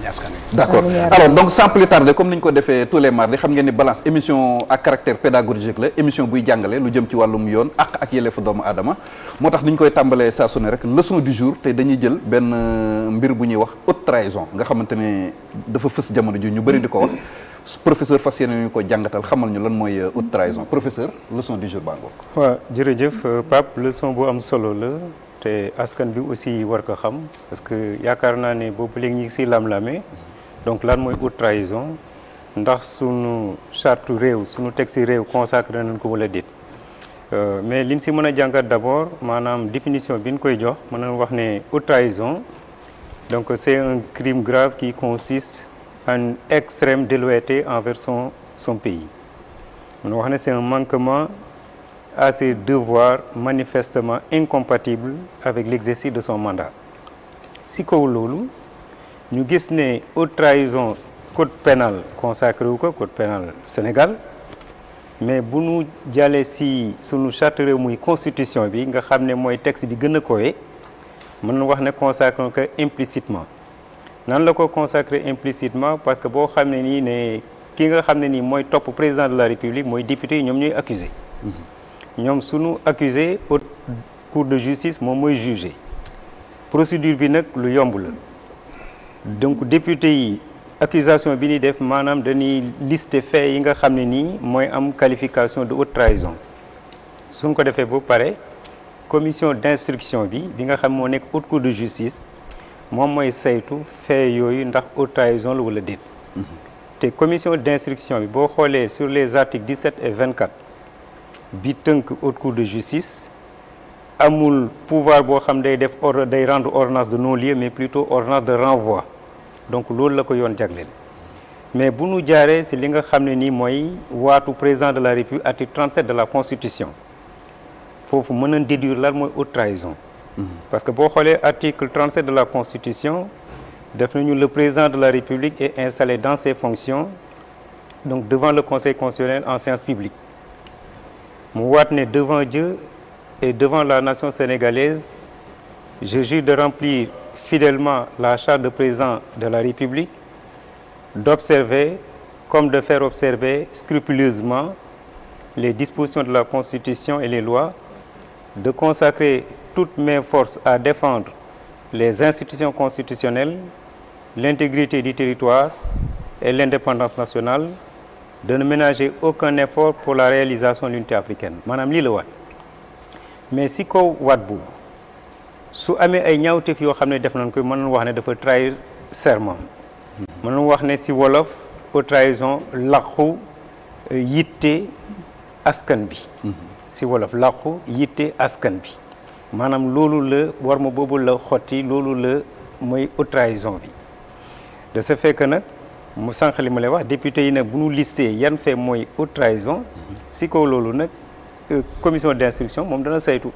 njëriñ askan wi. d'accord alors donc sans plus tarder comme ni ñu ko defee tous les mardis xam ngeen ni balance émission ak caractère pédagogique la émission buy jàngale lu jëm ci wàllum yoon ak yelleefu doomu aadama moo tax ni ñu koy tàmbalee saa su ne rek leçon du jour te dañuy jël benn mbir bu ñuy wax haute trahison nga xamante ne dafa fës jamono ji ñu bëri di ko wax professeur fas yéene ñu ko jàngatal xamal ñu lan mooy haute trahison professeur leçon du jour baa ngoog. waaw jërëjëf Pape leçon bu am solo la. te askan bi aussi war ko xam parce que yaakaar naa ne boobu léegi ñu ngi si lam-lamee donc lan mooy haute trahison ndax sunu charte réew sunu texte réew consacré nañ ko wala déet mais liñ si mën a jàngat d'abord maanaam définition bi ñu koy jox mën nañ wax ne haute trahison donc c'est un crime grave qui consiste en extrême déloyauté envers son pays mën na wax ne c'est un manquement à ses devoirs manifestement incompatibles avec l'exercice de son mandat si kaw loolu ñu gis ne haute trahison code pénal consacré wu ko code pénal Sénégal mais bu nu jàllee si sunu charte réew muy constitution bi nga xam ne mooy texte bi gën a kowe mën na wax ne consacré ko implicitement nan la ko consacré implicitement parce que boo xam ne nii ne ki nga xam ne nii mooy topp président de la République mooy député yi ñoom ñooy accusé ñoom suñu accusé haute cour de justice moom mooy jugé procédure bi nag lu yomb la donc député yi accusation bi ñuy def maanaam dañuy lister faits yi nga xam ne nii mooy am qualification de haute trahison suñ ko defee ba pare commission d'instruction bi nga xam moo nekk haute cour de justice moom mooy saytu faits yooyu ndax haute trahison la wala déet te commission d'instruction bi boo xoolee sur les articles 17 et 24 bi tënk haute cour de justice amul pouvoir boo xam day rendre ordonnance de non-lieu mais plutôt ordonnance de renvoi donc loolu la ko yoon jagleel mais bu nu jaaree ci li nga xam ne nii mooy waatu président de la République article 37 de la Constitution foofu mën nañ déduire lan mooy haute trahison parce que boo xoolee article 37 de la Constitution def nañu le président de la République est installé dans ses fonctions donc devant le Conseil constitutionnel en séance publique mu waat ne devant Dieu et devant la nation sénégalaise je jure de remplir fidèlement la charte de président de la République d'observer comme de faire observer scrupuleusement les dispositions de la Constitution et les lois de consacrer toutes mes forces à défendre les institutions constitutionnelles l'intégrité du territoire et l'indépendance nationale de ne ménager aucun effort pour la réalisation de l'unité africaine maanaam lii la waat mais si kaw waat boobu su amee ay ñaawteef yoo xam ne def nañ ko mën nañu wax ne dafa trahir serment mën nañu wax ne si wolof haute trahison làqu yitte askan bi si wolof làqu yitte askan bi maanaam loolu la war ma boobu la xotti loolu la mooy haute trahison bi de ce fait que nag mu sànq li ma lay wax député yi nag bu ñu listé yan fait mooy haute trahison si kaw loolu nag commission d'instruction moom dana saytu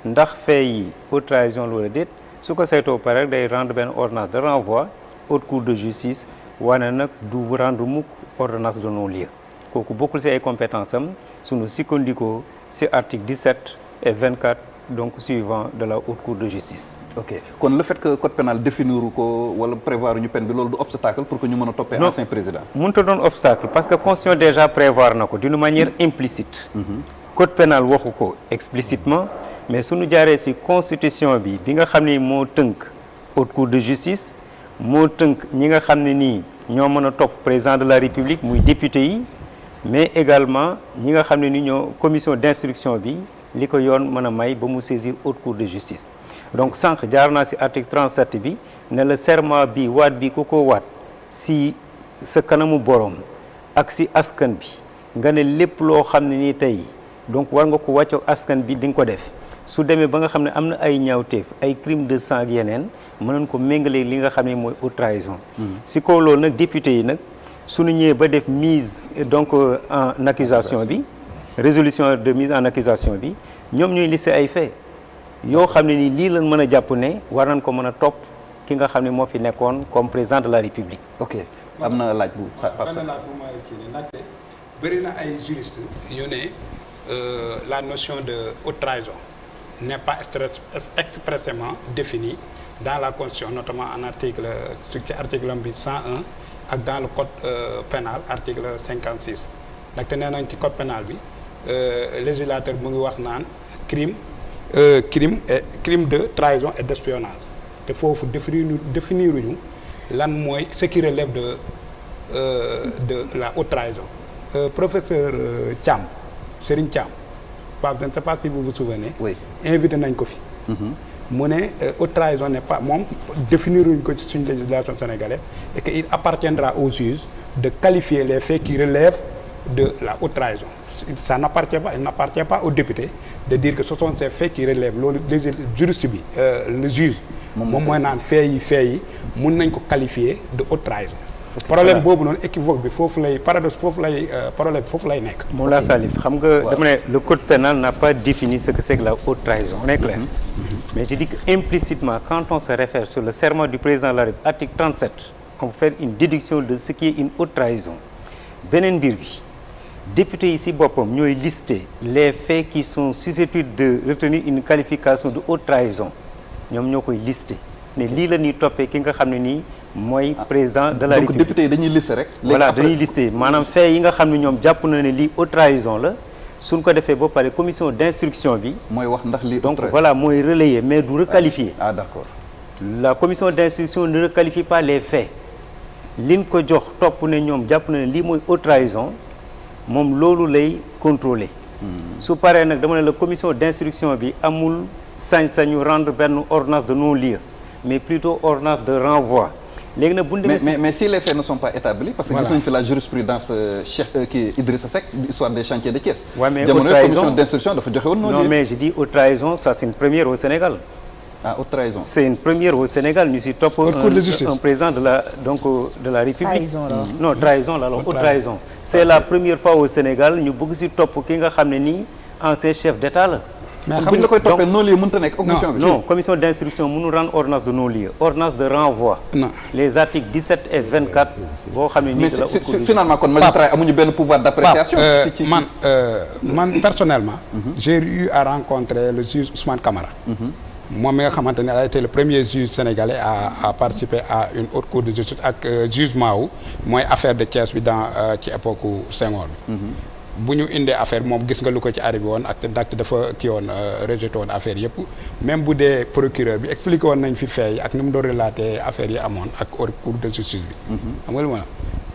ndax fait yi haute trahison loola déet su ko saytoo pare rek day rendre benn ordonnance de renvoi haute cour de justice wane nag du rendre mukk ordonnance de non-lieu kooku bokkul si ay compétence am sunu sukkandikoo si article 17 et 24 donc suivant de la haute cour de justice. ok kon le fait que code pénal définir ko wala prévoir ñu peine bi loolu du obstacle pour que ñu mën a toppee ancien président. mënut a doon obstacle parce que constitution déjà prévoir na ko d'une manière implicite. code pénal waxu ko explicitement mais suñu jaaree ci constitution bi nga xam ne moo tënk haute cour de justice moo tënk ñi nga xam ne nii ñoo mën a topp président de la république muy député yi mais également ñi nga xam ne ni ñoo commission d'instruction bi li ko yoon mën a may ba mu saisir haute cour de justice donc sànq jaar naa ci article 37 bi ne la serment bi waat bi ku ko waat ci sa kanamu boroom ak ci askan bi nga ne lépp loo xam ne nii tey donc war nga ko wàccoog askan bi di nga ko def su demee ba nga xam ne am na ay ñaawteef ay crime de sang ak yeneen mën nañ ko méngale li nga xam ne mooy haute trahison ci kaw loolu nag député yi nag suñu ñëwee ba def mise donc en accusation bi résolution de mise en accusation bi ñoom ñuy listé ay faits yoo xam ne ni lii lañ mën a jàpp ne war nañ ko mën a topp ki nga xam ne moo fi nekkoon comme président de la république. ok am na laaj bu am na laaj bu may kii ne ndaxte bëri na ay juristes yu ne la notion de haute trahison n'est pas expressément définie dans la constitution notamment en article ci article bi 101 ak dans le code pénal article 56 ndaxte nee nañ ci code pénal bi législateur mu ngi wax naan crime de trahison et d'espionnage te foofu définiruñu lan mooy ce qui relève de la haute trahison. Professeur Thiam Serigne Thiam Pape je ne sais pas si vous vous souvenez. oui invité nañ ko fi. mu ne haute trahison n'est pas moom définiruñ ko ci suñu législation sénégalaise et que il appartiendra aux juges de qualifier les faits qui relèvent de la haute trahison. Ça n'appartient pas aux députés de dire que ce sont ces faits qui relèvent loolu juriste bi le juge. moom mooy naan faits yi mun nañ ko qualifier de haute trahison. problème boobu noonu équivoque bi foofu lay paradoxe foofu lay problème foofu lay nekk. Moula Salif xam nga dama ne le code pénal n'a pas défini ce que c'est que la haute trahison on est clair. Mais je dis que implicitement quand on se réfère sur le serment du président de la République article 37 on peut faire une déduction de ce qui est une haute trahison beneen mbir bi députés yi ci boppam ñooy lister les faits qui sont susceptibles de retenir une qualification de haute trahison ñoom ñoo koy lister ne lii la ñuy toppee ki nga xam ne nii mooy président de la République. donc député yi dañuy lister rek. voilà dañuy lister maanaam fait yi nga xam ne ñoom jàpp na ne lii haute trahison la suñ ko defee ba pare commission d'instruction bi. mooy wax ndax lii donc voilà mooy relayer mais du requalifier. ah d'accord. La commission d'instruction ne requalifie pas les faits liñ ko jox topp ne ñoom jàpp na ne lii mooy haute trahison moom loolu lay contrôler. su paree nag dama ne la commission d'instruction bi amul sañ-sañu rendre benn ordonnance de non-lieu mais plutôt ordonnance de renvoi. léegi nag bu ñu demee mais si les faits ne sont pas établis. parce que gis nañu fi la jurisprudence kii Idrissa Seck l'histoire des chantiers de Thiès. waaw mais jamono commission d'instruction dafa joxe woon non mais je dis haute trahison ça c'est une première au Sénégal. ah haute trahison. c'est une première au Sénégal ñu si topp un président de la République. Non trahison la haute trahison. c'est la première fois au Sénégal ñu bëgg si topp ki nga xam ne nii ancien chef d'État la. mais xam nga la koy toppee non-lieu mënut a nekk commission bi. non commission d'instruction mënu rendre ordonnance de non-lieu ordonnance de renvoi. non les articles 17 et 24. boo xam ne nii de la haute mais finalement kon magistrat amuñu benn pouvoir d'appréciation. man personnellement. j'ai eu à rencontrer le juge Ousmane Camara. moom mi nga xamante ne a été le premier juge sénégalais à participer à une haute cour de justice ak jugement wu mooy affaire de Thiès bi dans ci époque Senghor bi. bu ñu indee affaire moom gis nga lu ko ci arrivé woon ak ndaxte dafa kii woon rejeté woon affaire yëpp même bu dee procureur bi expliqué woon nañ fi fee ak ni mu doon relaté affaire yi amoon ak haute cour de justice bi. xam nga lu ma la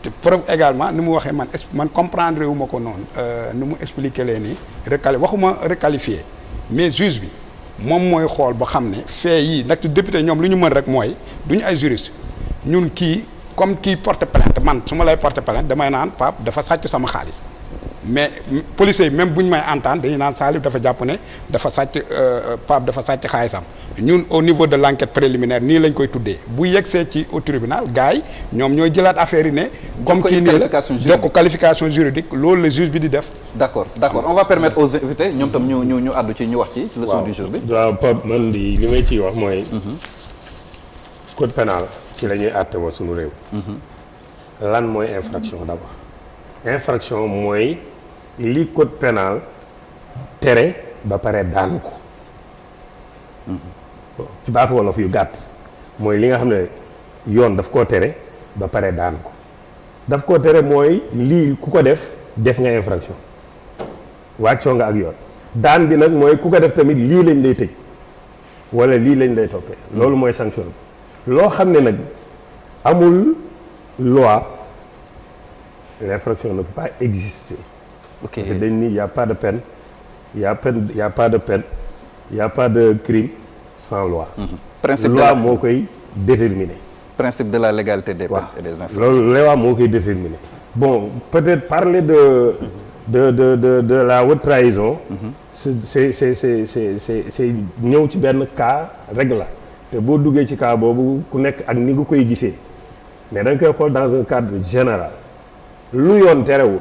te preuve également ni mu waxee man comprendre wu ma ko noonu ni mu expliqué leen ni waxuma requalifié mais juge bi moom mooy xool ba xam ne fee yi ndaxte député ñoom lu ñu mën rek mooy du ñu ay juriste ñun kii comme kii porte plainte man su ma lay porte plainte damay naan Pape dafa sàcc sama xaalis. mais policiers yi même bu ñu may entendre dañuy naan Salif dafa jàpp ne dafa sàcc Pape dafa sàcc xaalisam ñun au niveau de l'enquête préliminaire nii lañ koy tuddee bu yegsee ci au tribunal gars yi ñoom ñooy jëlaat affaire yi ne. comme kii nii la donc qualification juridique loolu le juge bi di def. d'accord on va permettre aux invités ñoom tam ñu àddu ci ñu wax ci. leçon du jour bi. waaw Pape man li may ciy wax mooy. code pénal ci la ñuy àtte wa suñu réew. lan mooy infraction d'abord. infraction mooy. li code pénal tere ba pare daan ko ci baatu wolof yu gàtt mooy li nga xam ne yoon daf koo tere ba pare daan ko daf koo tere mooy lii ku ko def nga infraction wàccoo nga ak yoon daan bi nag mooy ku ko def tamit lii lañ lay tëj wala lii lañ lay toppee loolu mooy sanction bi loo xam ne nag amul loi l'infraction ne peut pas exister. Ok. Parce que dañ ni y a pas de peine, y a pas de crime sans loi. Principe loi moo koy déterminer. Principe de la légalité des peines et des infractions. loolu loi moo koy déterminer. Bon, peut-être parler de la haute trahison. c'est ñëw ci benn cas règle la te boo duggee ci cas boobu ku nekk ak ni nga koy gisee mais da nga koy xool dans un cadre général lu yoon terewul.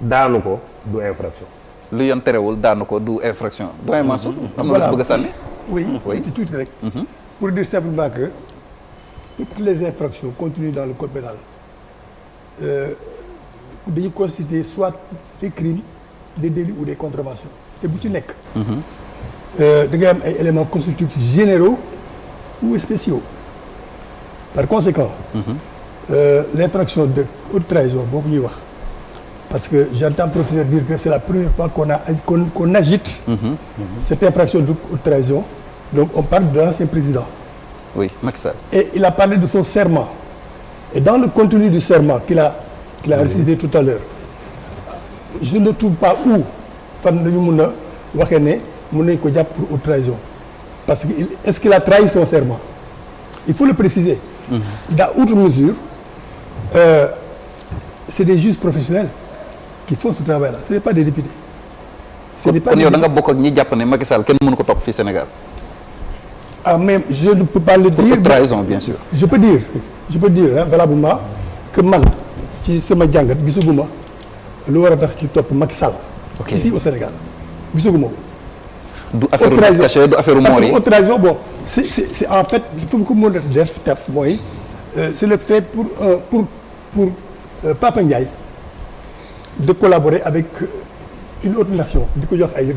daanu ko du infraction. lu yoon terewul daanu ko du infraction. doyen Mansour. am na lu bëgg a sànni. oui tuuti rek. pour dire simplement que toutes les infractions contenues dans le code pénal dañuy constituer soit des crimes des délits ou des contraventions te bu ci nekk. da ngay am ay éléments constitutifs généraux ou spéciaux. Par conséquent, l'infraction de haute trahison boobu ñuy wax parce que j'entends professeur dire que c'est la première fois qu'on agite cette infraction de haute trahison. Donc on parle de l'ancien président. Oui, Macky Sall. Et il a parlé de son serment. Et dans le contenu du serment qu'il a récité tout à l'heure, je ne trouve pas où fan la ñu mun a waxee ne mun nañ ko jàpp pour haute trahison. Parce que est-ce qu'il a trahi son serment? Il faut le préciser. Dans outre mesure, c'est des juges professionnels qui font ce travail-là. Ce n'est pas des députés. Ce n'est pas kon des yow da nga députés. bokk ak ñi jàpp ne Macky Sall kenn mënu ko topp fii Sénégal. Ah mais je ne peux pas le Pour dire. haute trahison bien sûr. Je peux dire hein, valablement que man ci sama jàngat gisaguma lu war a tax ci topp Macky Sall. Ok. Ici au Sénégal gisaguma ko. du affaire Haute trahison. cachet du affaire Parce moor que yi. haute trahison bon c'est en fait fu mu ko mën a def taf mooy c'est le fait pour Papa Ndiaye de collaborer avec une autre nation di ko jox ay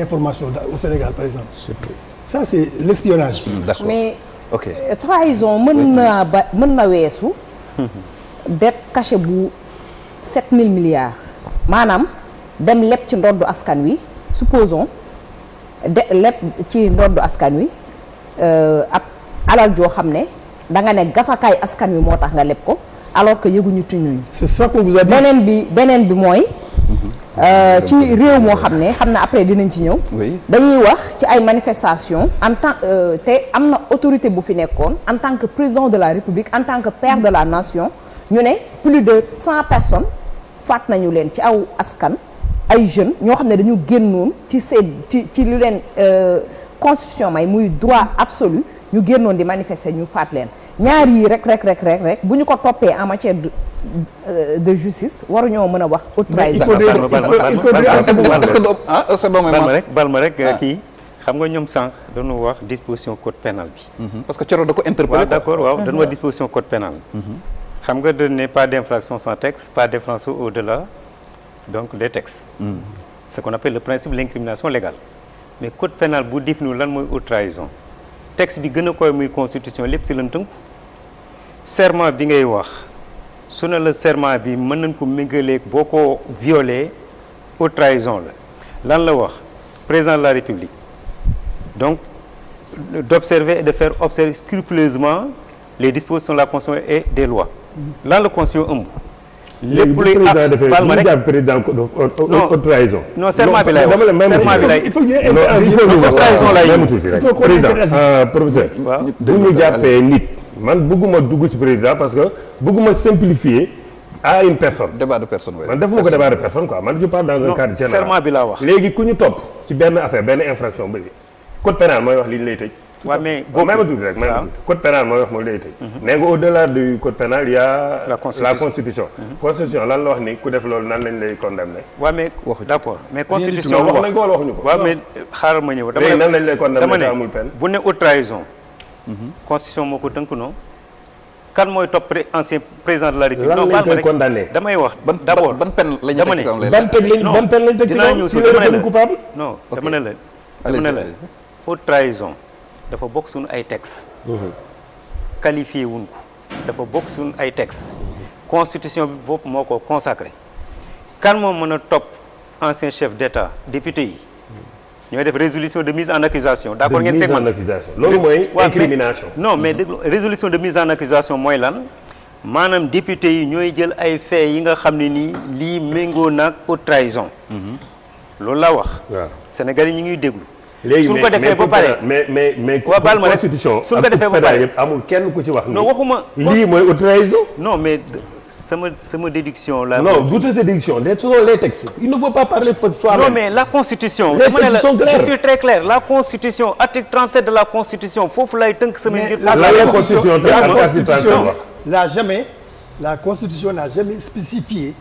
informations au Sénégal par exemple. surtout. Ça c'est l'espionnage. D'accord. mais ok trahison mën na weesu dette cachée bu 7000 milliards maanaam dem leb ci ndoddu askan wi supposons de leb ci ndoddu askan wi ab alal joo xam ne da nga ne gafakaay askan wi moo tax nga leb ko alors que yëguñu tuñuñ C'est ça qu'on vous a dit. beneen bi mooy ci réew moo xam ne après dinañ ci ñëw. Oui. dañuy wax ci ay manifestations en tant te am na autorité bu fi nekkoon en tant que président de la République en tant que père de la nation ñu ne plus de 100 personnes faat nañu leen ci aw askan ay jeunes ñoo xam ne dañu génnoon ci ci lu leen constitution may muy droit absolu ñu génnoon di manifester ñu faat leen ñaar yii rek bu ñu ko toppee en matière de justice waruñoo mën a wax haute trahison. bal ma rek kii xam nga ñoom sànq dañu wax disposition code pénal bi. parce que Thioro da ko interpellé. waaw d'accord waaw dañu wax disposition code pénal. xam nga dañ ne pas d'infraction sans texte pas d'infraction au-delà donc des textes. ce qu'on appelle le principe de l'incrimination légale. mais code pénal bu définir lan mooy haute trahison texte bi gën a koy muy constitution lépp ci lan tënku serment bi ngay wax su ne la serment bi mën nañ ko méngaleeg boo ko violé haute trahison la lan la wax président de la République donc d'observer et de faire observer scrupuleusement les dispositions de la Constitution et des lois lan la Constitution ëmb lépp luy baal ma rek président haute trahison. non serment bi lay wax serment bi lay il faut que haute trahison lay président professeur bu ñu jàppee nit man bëgguma dugg ci président parce que bëgguma simplifier à une personne. débat de personne man defuma ko débat de personne quoi man je parle dans un cadre général. serment bi laa wax léegi ku ñu topp ci benn affaire benn infraction bi code pénal mooy wax li ñu lay tëj. waaw mais may ma tuuti rek code pénal mooy wax mooy lay tëj. nee nga au-delà du code pénal il y a la constitution. Constitution lan la wax ni ku def loolu nan lañ lay condamner. waaw mais d'accord mais constitution wax nañ ko wala waxuñu ko. waaw mais xaaral ma ñëw. léegi nan lañ lay condamner te amul peine. bu ne haute trahison. constitution moo ko tënk non. kan mooy topp ancien président de la République. lan lañ koy condamner damay wax. d'abord ban peine lañ teg ci kawam lay ban peine lañ teg ci kawam si wér coupable. non dama ne la haute trahison dafa bokk suñu ay textes. qualifié wuñ ko dafa bokk suñu ay textes. constitution bi bopp moo ko consacré. kan moo mën a topp ancien chef d'État député yi. ñooy def résolution de mise en accusation d'accord ngeen teg man loolu mooy incrimination. non mais déglu résolution de mise en accusation mooy lan maanaam député yi ñooy jël ay faits yi nga xam ne nii lii méngoo naag haute trahison. loolu laa wax. waaw Sénégal yi ñu ngi déglu. léegi suñ ko defee ba pare mais baal ma rek constitution suñ ko defee ba pare yëpp amul kenn ku ci wax. non waxuma lii mooy haute trahison. non mais sama déduction la. non du ta déduction ce sont les textes il ne faut pas parler pour soi-même. non mais la constitution. les textes sont clairs je suis très clair la constitution article 37 de la constitution foofu lay tënk sama mbir. la constitution n'a jamais spécifié.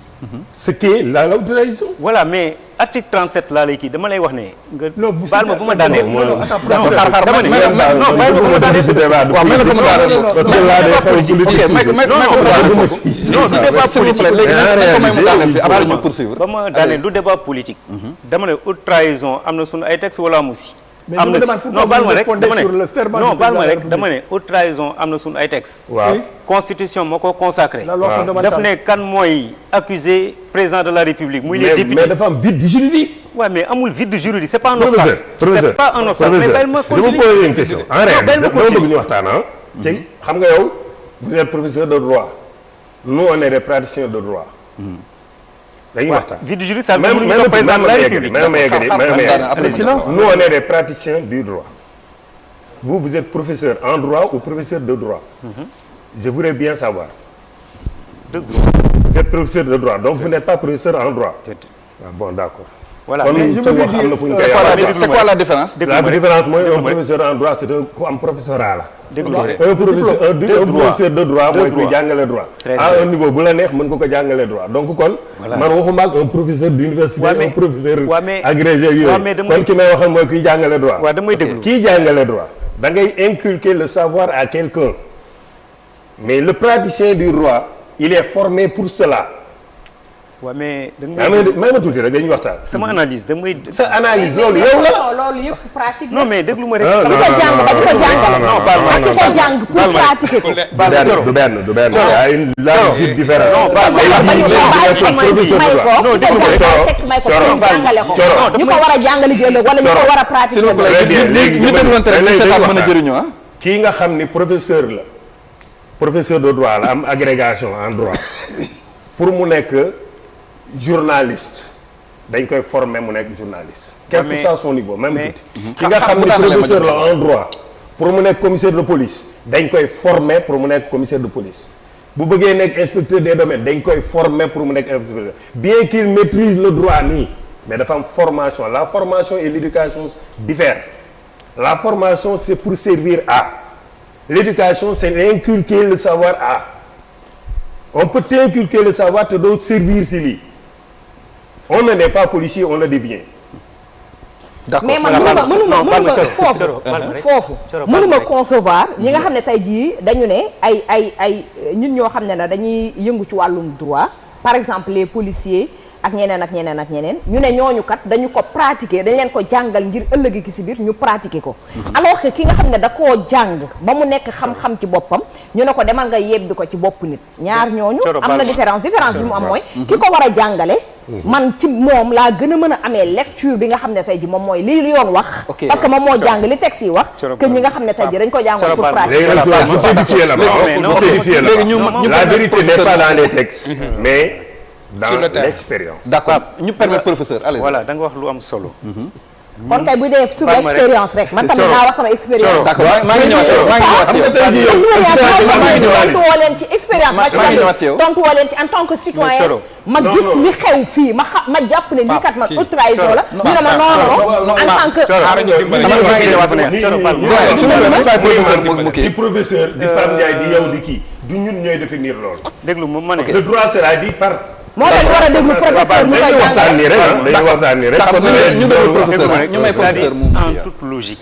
ce qu'est la haute trahison. voilà mais article 37 laa lay kii dama lay wax ne. nga non vous baal ma bu ma daanee. non xaar dama ne non bàyyi ma daanee waaw mais sama daanee parce que là day xaw politique non du débat politique léegi may mu daaneel fi après ñu poursuivre ba ma daaneel du débat politique dama ne haute trahison am na suñu ay textes wala amu si mais am je me na demande si pourquoi vous êtes fondé sur le serment non du baal président ma de la rek dama République. ne haute trahison am na suñu ay textes. waaw Si. constitution moo ko consacré. La loi waaw. fondamentale. daf ne kan mooy accusé président de la république muy les mais députés. dafa am vide juridique. waaw mais amul vide juridique c'est pas un professeur obstacle. professeur c'est pas un obstacle mais bàyyi ma je vous continuer. pose une question en réalité bàyyi ma dama continuer. bëgg ñu waxtaan ah. ci xam nga yow vous êtes professeur de droit nous on est des praticiens de droit. dañuy waxtaan. vide juridique ça veut même dire même mënuñu ko président de la république. même silence. nous on est des praticiens du droit. vous êtes professeur en droit ou professeur de droit. Je voudrais bien savoir. de droit. Vous êtes professeur de droit donc vous n'êtes pas professeur en droit. Ah bon d'accord. voilà kon mais je sa veux wax dire, am na fu ñu koy c'est quoi la yàlla. c'est quoi la différence. La différence mooy un professeur en droit c'est un ku am professorat la. déglu un professeur de droit mooy kuy jàngale droit. Très à bien. un niveau bu la neex mën nga ko jàngale droit donc kon. man waxuma ak un professeur d'université Ouais, mais- un professeur ouais, mais- agrégé ouais, yooyu. mais damay- kon ki may waxal mooy kuy jàngale droit. waaw damay déglu. kii jàngale droit da ngay inculquer le savoir à quelqu'un mais le praticien du droit il est formé pour cela. waaw mais may ma tuuti rek dañuy waxtaan. sama analyse damay. sa analyse loolu yow la. loolu yëpp pratique non mais déglu ma rek. Ah, di ko jàng ba di ko jàngale. non, ak ki ko jàng pour pratiquer ko. du benn il y a une large différence. non ñu ko war a jàngale jël wala ñu ko war a pratiquer. s'il vous plaît Très bien, léegi ñu dégluwante rek ñu seetaan mën a jëriñoo ah. kii nga xam ni professeur la professeur de droit la am agrégation en droit pour mu nekk journaliste dañ koy former mu nekk journaliste. quel que soit son niveau même tuuti. ki nga xam ni professeur la en droit pour mu nekk commissaire de police dañ koy former pour mu nekk commissaire de police. bu bëggee nekk inspecteur des domaines dañ koy former pour mu nekk inspecteur bien qu'il maîtrise le droit nii mais dafa am formation la formation et l'éducation diffèrent. La formation c'est pour servir à. L'éducation c'est inculquer le savoir à. On peut inculquer le savoir te doo servir ci lii. On ne n'est pas policier, on le devient. d'accord mais man mënuma foofu mënuma concevoir ñi nga xam ne tey jii dañu ne ay ñun ñoo xam ne na dañuy yëngu ci wàllum droit par exemple les policiers ak ñeneen ñu ne ñooñu kat dañu ko pratiquer dañ leen ko jàngal ngir ëllëg ki si biir ñu pratiquer ko alors que ki nga xam ne da koo jàng ba mu nekk xam-xam ci boppam ñu ne ko demal nga yebbi ko ci bopp nit ñaar ñooñu am na différence bi mu am mooy ki ko war a jàngale man ci moom laa gën a mën a amee lecture bi nga xam ne tey ji moom mooy li yoon wax parce que moom moo jàng li texte yi wax que ñi nga xam ne tey ji dañ ko jàngoon pour pratiquer léegi nag bu codifié la la vérité n'est pas dans les textes mais dans l'expérience. d'accord ñu permettre professeur allez. voilà da nga wax lu am solo. kon kay bu dee sur l'expérience rek man tamit naa wax sama expérience. d'accord maa ngi ñëwaat tontu woo leen ci expérience tontu woo leen ci en tant que citoyen ma gis li xew fii ma jàpp ne lii kat man haute trahison la ñu ne ma non en tant que di professeur di Pape Ndiaye di yow di kii du ñun ñooy définir loolu. déglu ma ne le droit sera dit par. moo tax ñu war a déglu professeur mu koy jàngale dañuy waxtaan nii rek ñu déglu professeur ñu may professeur mu en toute logique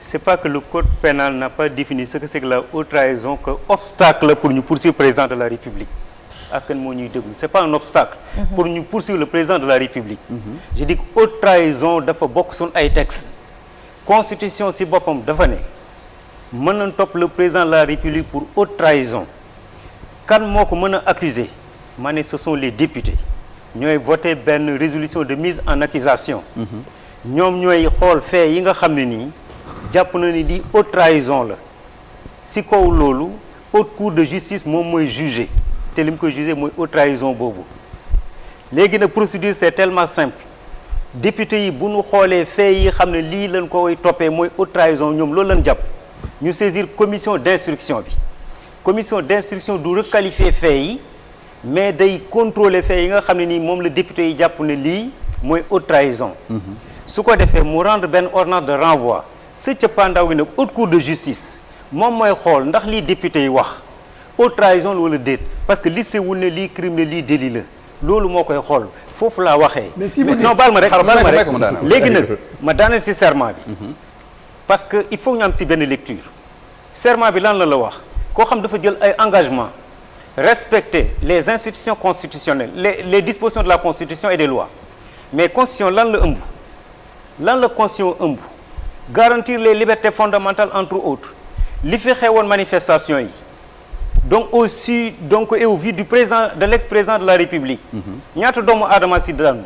c'est pas que le code pénal n'a pas défini ce que c'est que la haute trahison que obstacle pour ñu poursuivre le président de la République askan moo ñuy déglu c'est pas un obstacle pour ñu poursuivre le président de la République je dis que haute trahison dafa bokk suñu ay textes constitution si boppam dafa ne mën nañ topp le président de la République pour haute trahison kan moo ko mën a accuser ma ne ce sont les députés ñooy voté benn résolution de mise en accusation ñoom ñooy xool fait yi nga xam ne nii jàpp na ni di haute trahison la si kaw loolu haute cour de justice moom mooy jugé te li mu koy jugé mooy haute trahison boobu léegi nag procédure c'est tellement simple député yi bu ñu xoolee fait yi xam ne lii lañ koy toppee mooy haute trahison ñoom loolu lañ jàpp ñu saisir commission d'instruction bi commission d'instruction du requalifier fait yi mais day contrôler fait yi nga xam ne nii moom la député yi jàpp ne lii mooy haute trahison su ko defee mu rendre benn ordonnance de renvoi sa cëppaandaw gi nag haute cour de justice moom mooy xool ndax lii député yi wax haute trahison la wala déet parce que listé wul ne lii crime la lii délit la loolu moo koy xool foofu laa waxee mais si vous dites non baal ma rek léegi nag ma daaneel ci serment bi parce que il faut ñu am ci benn lecture serment bi lan la wax koo xam dafa jël ay engagement respecter les institutions constitutionnelles les dispositions de la constitution et des lois mais constitution lan la ëmb lan la constitution ëmb garantir les libertés fondamentales entre autres li fi xewoon manifestation yi donc aussi donc et au vu du président de l'ex-président de la République ñaata doomu aadama si daanu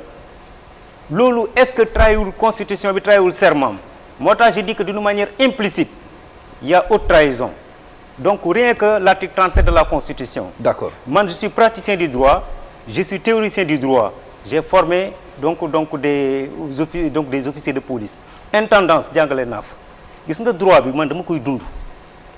loolu est-ce que trahiwul constitution bi trahiwul serment moo tax je dis que d'une manière implicite il y a haute trahison donc rien que l'article 37 de la constitution. D'accord. Man je suis praticien du droit je suis théoricien du droit j'ai formé donc des officiers de police intendance jàngale naa fa gis nga droit bi man dama koy dund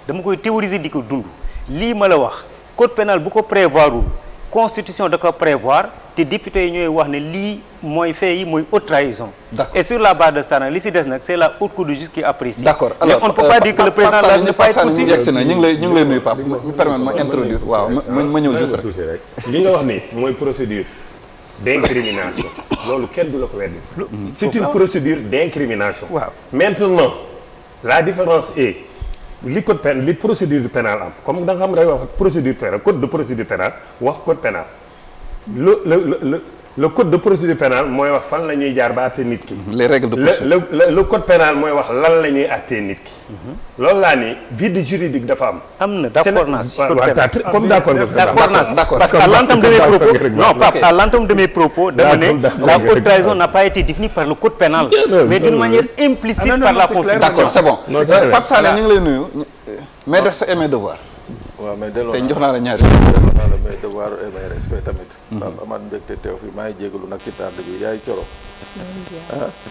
dama koy théoriser di ko dund lii ma la wax code pénal bu ko prévoirul constitution da ko prévoir te député yi ñooy wax ne lii mooy fait yi mooy haute trahison. Et sur la base de ça nag li si des nag c'est la haute cour de justice qui apprécie. D'accord. Mais on ne peut pas dire que le président là ne pas être possible. ñu ngi lay nuyu Pape mu permettre ma introduire waaw ma ñëw juste rek li nga wax ni mooy procédure d'incrimination loolu kenn du la ko weddi. C'est une procédure d'incrimination. waaw maintenant la différence est li code pénal li procédure pénale am comme da nga xam ne day wax procédure pénale code de procédure pénale wax code pénal le code de procédure pénale mooy wax fan la ñuy jaar ba àtte nit ki. les règles de procédure le code pénal mooy wax lan la ñuy àttee nit ki. loolu laa ni vide juridique dafa am. am na d'accord naa si code pénal comme d'accord naa parce que à l'entame de mes propos non Pape à l'entame de mes propos dama ne la haute trahison n'a pas été définie par le code pénal mais d'une manière implicite par la constitution. D'accord c'est bon Pape Sané ñu ngi lay nuyu mais def sa mes devoirs. waaw mais delloo tey jox naa la ñaari. delloo naa la mais devoir et mes respect tamit. Pape amaat mbégte teew fi maa ngi jégalu nag ci tardé bi yaay coro.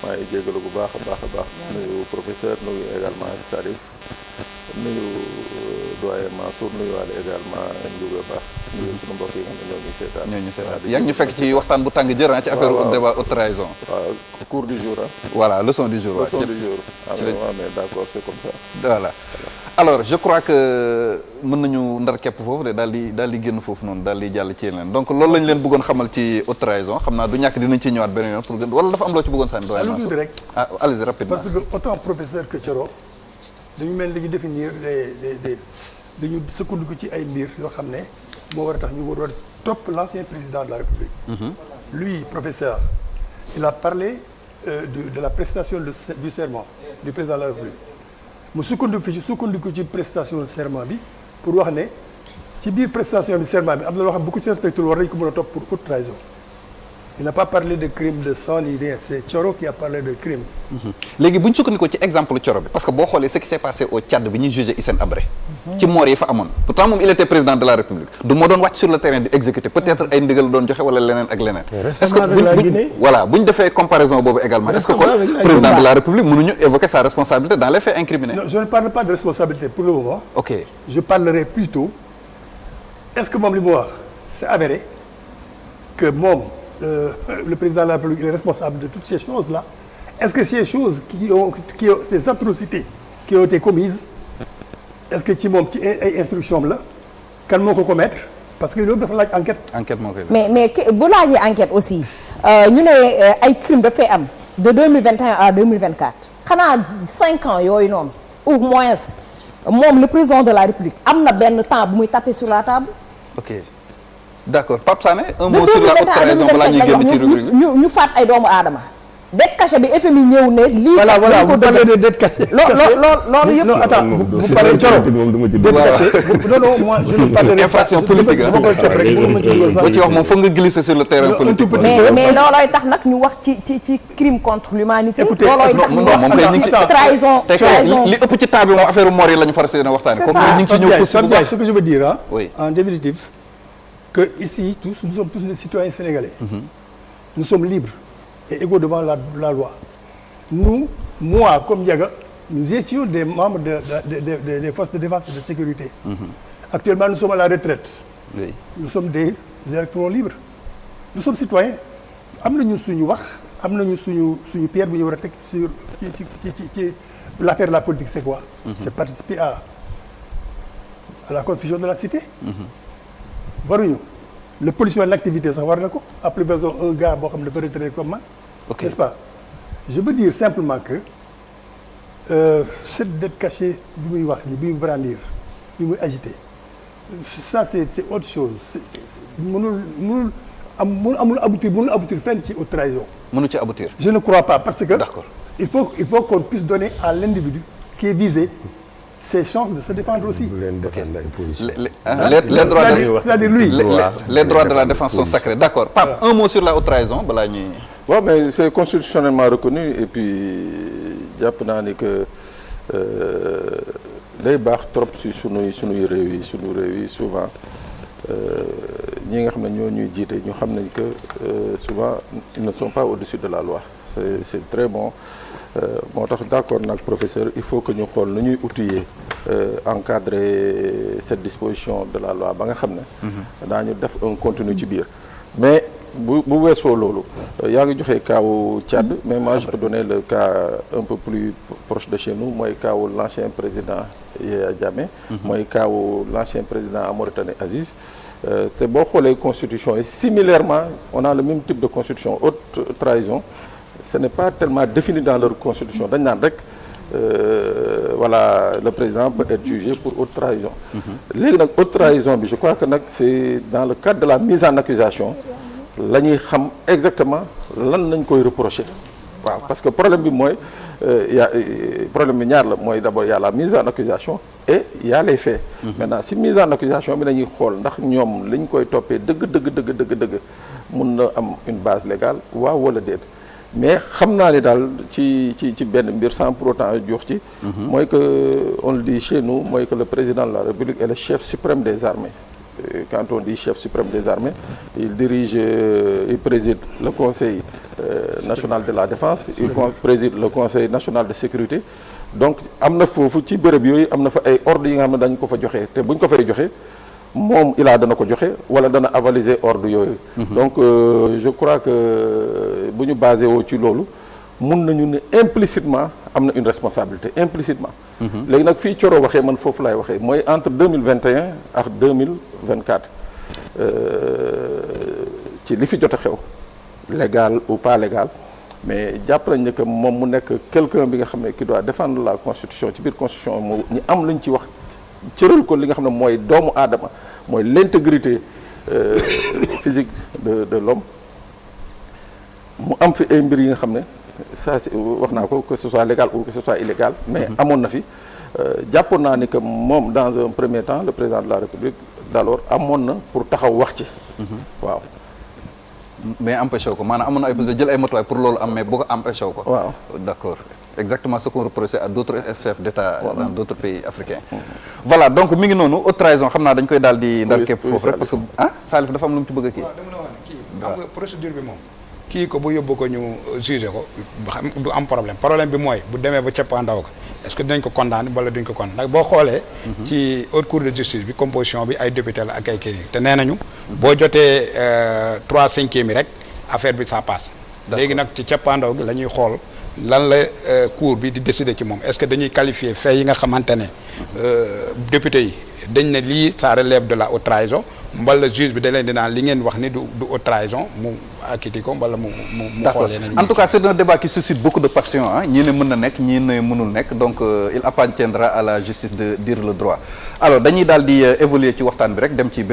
maa ngi jégalu bu baax a baax. nuyu professeur nuyu également Sarif nuyu doyen Mansour nuyu waale également Ndiouga Ba nuyu suñu mbokk yi nga xam ne ñoo ñuy seetaan. yaa ngi ñu fekk ci waxtaan bu tàng jër ci affaire débat haute trahison. waaw cours du jour voilà leçon du jour. leçon du jour. mais d'accord c'est comme ça. voilà. alors je crois que mën nañu ndar képp foofu de daal di génn foofu noonu daal di jàll ci yeneen donc loolu lañ leen bëggoon xamal ci haute trahison xam naa du ñàkk dinañ ci ñëwaat beneen yoon pour gën wala dafa am loo ci bëggoon sànni. lu tuuti rek allez rapidement. parce que autant professeur que Thioro dañu mel ni dañu définir dañu sukkandiku ci ay mbir yoo xam ne moo war a tax ñu war a topp l'ancien président de la République. Lui professeur il a parlé de la prestation du serment du président de la République. mu sukkandiku ci prestation de serment bi pour wax ne ci biir prestation bi serment bi am na loo xam bu ko ci respecté war nañu ko mën a topp pour haute trahison. Il n'a pas parlé de crime de sang ni rien c'est Thioro qui a parlé de crime. léegi bu ñu sukkandikoo ci exemple Thioro bi parce que boo xoolee ce qui s'est passé au Tchad bi ñuy jugé Hissène Habré. ci moor yi fa amoon pourtant moom il était président de la République du moo doon wàcc sur le terrain di exécuter peut-être ay ndigal doon joxe wala leneen ak leneen. est-ce que bu ñu defee comparaison boobu également est-ce que kon président de la République mënuñu évoquer sa responsabilité dans les faits incriminés. Non, je ne parle pas de responsabilité pour le moment. ok je parlerai plutôt est-ce que moom li mu wax c'est avéré que moom. Le président de la République est responsable de toutes ces choses-là. Est-ce que ces choses ces atrocités qui ont été commises est-ce que ci moom ci ay instruction la kan moo ko commettre parce que loolu dafa laaj enquête. enquête moo koy mais bu laajee enquête aussi ñu ne ay crimes dafay am de 2021 à 2024 xanaa 5 ans yooyu noonu au moins moom le président de la République am na benn temps bu muy taper sur la table. ok. d'accord Pape Sané un mot sur la haute trahison balaa ñuy génn ci rubrique bi ñu faat ay doomu aadama dette cachée bi FMI ñëw ne lii voilà vous parlez de dette cachée loolu yëpp non attends vous parlez Thioro dette cachée non moi je ne parlerai pas infraction politique dama koy cof rek boo ci wax moom foog nga glisser sur le terrain politique mais loolooy tax nag ñu wax ci crime contre l'humanité écoutez loolooy tax ñu wax trahison li ëpp ci temps bi moom affaire mort yi la ñu far seen waxtaane comme ñu ngi ci ñëw ce que je veux dire oui en définitive que ici tous nous sommes tous des citoyens sénégalais. Nous sommes libres et égaux devant la loi. Moi comme Diaga nous étions des membres des forces de défense et de sécurité. Actuellement nous sommes à la retraite. Oui. Nous sommes des électrons libres. Nous sommes citoyens. am nañu suñu wax am nañu suñu pierre bu ñu war a teg sur ci l'affaire de la politique c'est quoi? C'est participer à la construction de la cité. waruñu le policier en activité sax war na ko après façon un gars boo xam ne dafa retraité comme man. ok n'est-ce pas je veux dire simplement que cette dette cachée bi muy wax ni bi muy brandir bi muy agité ça c'est autre chose mënul aboutir fenn ci haute trahison. mënu ci aboutir. je ne crois pas parce que. d'accord il faut qu'on puisse donner à l'individu qui est visé ses chances de se défendre aussi. bu leen défendre ay position. C'est-à-dire lui. les droits de la défense sont sacrés d'accord Pape un mot sur la haute trahison balaa ñuy. waaw mais c'est constitutionnellement reconnu et puis jàpp naa ni que day baax trop si sunuy réew yi souvent ñi nga xam ne ñoo ñuy jiite ñu xam nañ que souvent ils ne sont pas au-dessus de la loi c'est très bon moo tax d'accord nag professeur il faut que ñu xool nu ñuy outiller encadrer cette disposition de la loi ba nga xam ne daañu def un contenu ci biir mais bu weesoo loolu yaa ngi joxe kaawu Tchad mais moi je peux donner le cas un peu plus proche de chez nous mooy kaawu l'ancien président Yaya Jammeh mooy kaawu l'ancien président en Mauritanie Aziz te boo xoolee constitution yi similairement on a le même type de constitution haute trahison ce n'est pas tellement défini dans leur constitution dañ naan rek voilà le président peut être jugé pour haute trahison léegi nag haute trahison bi je crois que nag c'est dans le cadre de la mise en accusation la ñuy xam exactement lan nañ koy reprocher waaw parce que problème bi mooy problème bi ñaar la mooy d'abord il y a la mise en accusation et il y a les faits maintenant si mise en accusation bi dañuy xool ndax ñoom liñ koy toppee dëgg mun na am une base légale waaw wala déet mais xam naa ni daal ci benn mbir sans pour autant jox ci mooy que on le dit chez nous mooy que le président de la République est le chef suprême des armées. Quand on dit chef suprême des armées, il préside le Conseil national de la défense, il préside le Conseil national de sécurité. Donc am na foofu ci bërëb yooyu am na fa ay ordres yi nga xam ne dañ ko fa joxe te buñ ko fay joxe moom dana ko joxe wala dana avaliser ordre yooyu. Donc je crois que bu ñu basé woo ci loolu mun nañu ne implicitement am na une responsabilité implicitement. léegi nag fii Thioro waxee man foofu laay waxee mooy entre 2021 ak 2024 ci li fi jot a xew légal ou pas légal mais jàpp nañ ne que moom mu nekk quelqu'un bi nga xam ne qui doit défendre la constitution ci biir constitution mu ñu am luñ ci wax cëral ko li nga xam ne mooy doomu aadama mooy l'intégrité physique de l'homme mu am fi ay mbir yi nga xam ne ça c'est wax naa ko que ce soit légal ou que ce soit illégal mais amoon na fi jàppoon naa ni que moom dans un premier temps le président de la République d'alors amoon na pour taxaw wax ci waaw mais empêché ko maanaam amoon na ay jël ay matuwaay pour loolu am mais boo ko empêché ko waaw d'accord exactement ce qu'on reproche à d'autres chefs d'État dans d'autres pays africains voilà donc mi ngi noonu haute trahison xam naa dañ koy daal di ndar képp foofu rek parce que Salif dafa am lu mu ci bëgg a kii dama la wax kii xam nga procédure bi moom kii ko bu yóbbu ko ñu jugé ko xam du am problème bi mooy bu demee ba cappaandaw ko est-ce que dinañ ko condamné wala duñ ko condamné ndax boo xoolee ci haute cour de justice bi composition bi ay député la ak ay kii te nee nañu boo jotee 3/5 rek affaire bi ça passe léegi nag ci cappaandaw gi la ñuy xool lan la cour bi di décider ci moom est-ce que dañuy qualifier fait yi nga xamante ne député yi dañ ne lii ça relève de la haute trahison mbala juge bi da leen di naan li ngeen wax ni du haute trahison mu acquitté ko mbala mu xoolee nañu en tout cas c'est un débat qui suscite beaucoup de passion ñii ne mën na nekk ñii ne mënul nekk donc il appartiendra à la justice de dire le droit alors dañuy daal di évoluer ci waxtaan bi rek dem ci